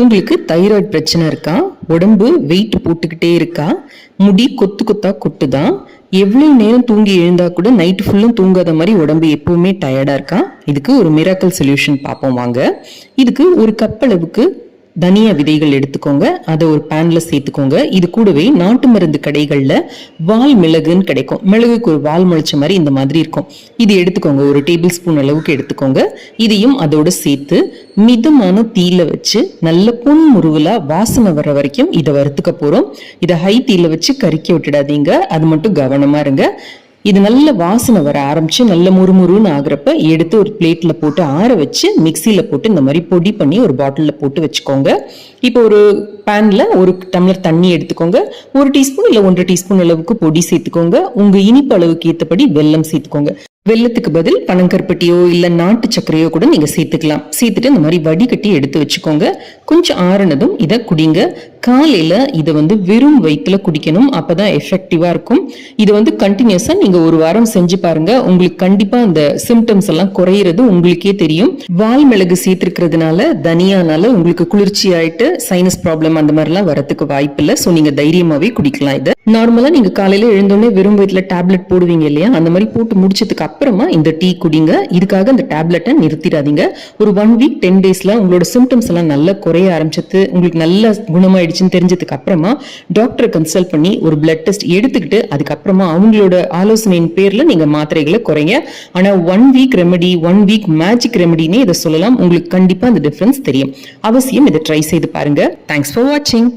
உங்களுக்கு தைராய்டு பிரச்சனை இருக்கா? உடம்பு வெயிட் போட்டுக்கிட்டே இருக்கா? முடி கொத்து கொத்தா கொட்டுதான்? எவ்வளவு நேரம் தூங்கி எழுந்தா கூட நைட் ஃபுல்லும் தூங்காத மாதிரி உடம்பு எப்பவுமே டயர்டா இருக்கா? இதுக்கு ஒரு மிராக்கல் சொல்யூஷன் பார்ப்போம் வாங்க. இதுக்கு ஒரு கப் அளவுக்கு தனியா விதைகள் எடுத்துக்கோங்க. அதை ஒரு பேன்ல சேர்த்துக்கோங்க. இது கூடவே நாட்டு மருந்து கடைகள்ல வால் மிளகுன்னு கிடைக்கும். மிளகுக்கு ஒரு வால் முளைச்ச மாதிரி இந்த மாதிரி இருக்கும். இது எடுத்துக்கோங்க. ஒரு டேபிள் ஸ்பூன் அளவுக்கு எடுத்துக்கோங்க. இதையும் அதோட சேர்த்து மிதமான தீயில வச்சு நல்ல பொன் முருவலா வாசனை வர வரைக்கும் இதை வறுத்துக்க போறோம். இதை ஹை தீயில வச்சு கறிக்க விட்டுடாதீங்க. அது மட்டும் கவனமா இருங்க. இது நல்ல வாசனை வர ஆரம்பிச்சு நல்ல முறுமுறுன்னு ஆகுறப்ப எடுத்து ஒரு பிளேட்ல போட்டு ஆற வச்சு மிக்சியில போட்டு இந்த மாதிரி பொடி பண்ணி ஒரு பாட்டில்ல போட்டு வச்சுக்கோங்க. இப்போ ஒரு பேன்ல ஒரு டம்ளர் தண்ணி எடுத்துக்கோங்க. 1 டீஸ்பூன் இல்ல 1.5 டீஸ்பூன் அளவுக்கு பொடி சேர்த்துக்கோங்க. உங்க இனிப்பு அளவுக்கு ஏற்றபடி வெல்லம் சேர்த்துக்கோங்க. வெல்லத்துக்கு பதில் பனங்கற்பட்டியோ இல்ல நாட்டு சர்க்கரையோ கூட நீங்க சேர்த்துக்கலாம். சேர்த்துட்டு இந்த மாதிரி வடிகட்டி எடுத்து வச்சுக்கோங்க. கொஞ்சம் ஆறுனதும் இதை குடிங்க. காலையில இதை வெறும் வயிற்றுல குடிக்கணும். அப்பதான் எஃபெக்டிவா இருக்கும். இதை கண்டினியூஸா நீங்க ஒரு வாரம் செஞ்சு பாருங்க. உங்களுக்கு கண்டிப்பா அந்த சிம்டம்ஸ் எல்லாம் குறையிறது உங்களுக்கே தெரியும். வால் மிளகு சேர்த்திருக்கிறதுனால தனியானால உங்களுக்கு குளிர்ச்சி ஆயிட்டு சைனஸ் ப்ராப்ளம் அந்த மாதிரி எல்லாம் வரதுக்கு வாய்ப்பு இல்லை. சோ நீங்க தைரியமாவே குடிக்கலாம். இதை நார்மலா நீங்க காலையில எழுந்தோடனே வெறும் வயிற்றுல டேப்லெட் போடுவீங்க இல்லையா? அந்த மாதிரி போட்டு முடிச்சதுக்கு அப்புறமா இந்த டீ குடிங்க. இதுக்காக இந்த டேப்லெட்டை நிறுத்திடாதீங்க. ஒரு 1 வீக் 10 டேஸ்ல உங்களோட சிம்டம்ஸ் எல்லாம் நல்லா குறைய ஆரம்பிச்சது, உங்களுக்கு நல்ல குணமாயிடுச்சுன்னு தெரிஞ்சதுக்கு அப்புறமா டாக்டரை கன்சல்ட் பண்ணி ஒரு பிளட் டெஸ்ட் எடுத்துக்கிட்டு அதுக்கப்புறமா அவங்களோட ஆலோசனையின் பேர்ல நீங்க மாத்திரைகளை குறைங்க. ஆனா 1 வீக் ரெமெடி, 1 வீக் மேஜிக் ரெமெடினே இதை சொல்லலாம். உங்களுக்கு கண்டிப்பா அந்த டிஃபரன்ஸ் தெரியும். அவசியம் இதை ட்ரை செய்து பாருங்க. தேங்க்ஸ் ஃபார் வாட்சிங்.